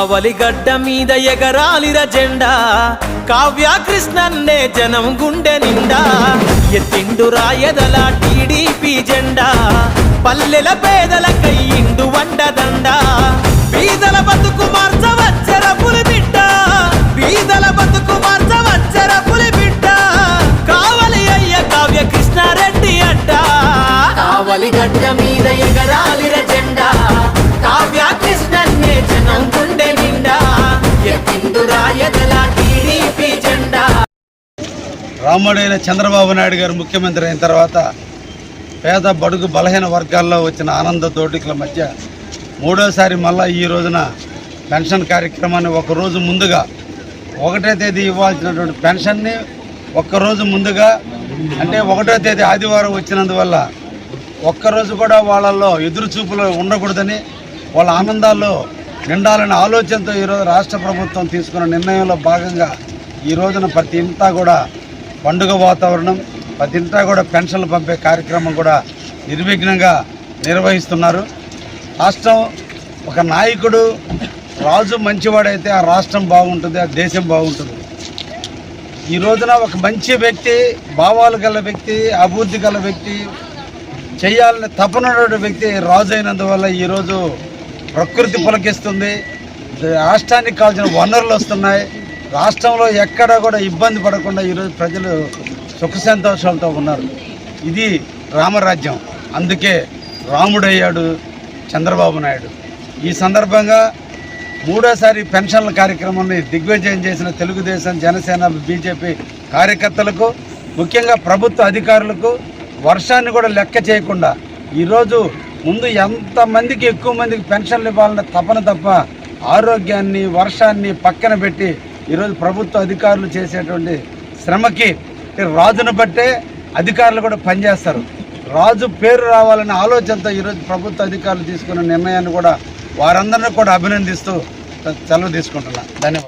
కావలిగడ్డ మీద ఎగరాలిర జెండా కావ్య కృష్ణన్నే జనం గుండె నిండా ఎత్తిండు రాయదల టీడీపీ జెండా పల్లెల పేదల కయ్యిండు వండదండ బీదల బతుకు మార్చవచ్చర పులిబిడ్డ బీదల బతుకు మార్చవచ్చర పులిబిడ్డ కావలి అయ్య కావ్య కృష్ణారెడ్డి అడ్డ కావలిగడ్డ మీద ఎగరాలిర జెండా కావ్య కృష్ణన్నే జనం గుండె నిండా ఎత్తిండు రాయదల టీడీపీ జెండా. రాముడైన చంద్రబాబు నాయుడు గారు ముఖ్యమంత్రి అయిన తర్వాత పేద బడుగు బలహీన వర్గాల్లో వచ్చిన ఆనంద దోటికల మధ్య మూడోసారి మళ్ళా ఈ రోజున పెన్షన్ కార్యక్రమాన్ని ఒకరోజు ముందుగా 1వ తేదీ ఇవ్వాల్సినటువంటి పెన్షన్ని ఒక్కరోజు ముందుగా అంటే 1వ తేదీ ఆదివారం వచ్చినందువల్ల ఒక్కరోజు కూడా వాళ్ళల్లో ఎదురు చూపులు ఉండకూడదని వాళ్ళ ఆనందాల్లో నిండాలనే ఆలోచనతో ఈరోజు రాష్ట్ర ప్రభుత్వం తీసుకున్న నిర్ణయంలో భాగంగా ఈ రోజున ప్రతి ఇంటా కూడా పండుగ వాతావరణం, ప్రతి ఇంటా కూడా పెన్షన్లు పంపే కార్యక్రమం కూడా నిర్విఘ్నంగా నిర్వహిస్తున్నారు. రాష్ట్రం ఒక నాయకుడు రాజు మంచివాడైతే ఆ రాష్ట్రం బాగుంటుంది, ఆ దేశం బాగుంటుంది. ఈ రోజున ఒక మంచి వ్యక్తి, భావాలు గల వ్యక్తి, అభివృద్ధి గల వ్యక్తి, చేయాలని తపనటువంటి వ్యక్తి రాజు అయినందువల్ల ఈరోజు ప్రకృతి పులకిస్తుంది, రాష్ట్రానికి కావాల్సిన వనరులు వస్తున్నాయి. రాష్ట్రంలో ఎక్కడా కూడా ఇబ్బంది పడకుండా ఈరోజు ప్రజలు సుఖ సంతోషాలతో ఉన్నారు. ఇది రామరాజ్యం. అందుకే రాముడయ్యాడు చంద్రబాబు నాయుడు. ఈ సందర్భంగా మూడోసారి పెన్షన్ల కార్యక్రమాన్ని దిగ్విజయం చేసిన తెలుగుదేశం, జనసేన, బీజేపీ కార్యకర్తలకు, ముఖ్యంగా ప్రభుత్వ అధికారులకు వర్షాన్ని కూడా లెక్క చేయకుండా ఈరోజు ముందు ఎంతమందికి ఎక్కువ మందికి పెన్షన్లు ఇవ్వాలన్న తపన తప్ప ఆరోగ్యాన్ని, వర్షాన్ని పక్కన పెట్టి ఈరోజు ప్రభుత్వ అధికారులు చేసేటువంటి శ్రమకి రాజును బట్టే అధికారులు కూడా పనిచేస్తారు. రాజు పేరు రావాలనే ఆలోచనతో ఈరోజు ప్రభుత్వ అధికారులు తీసుకున్న నిర్ణయాన్ని కూడా వారందరినీ కూడా అభినందిస్తూ సెలవు తీసుకుంటున్నాను. ధన్యవాదాలు.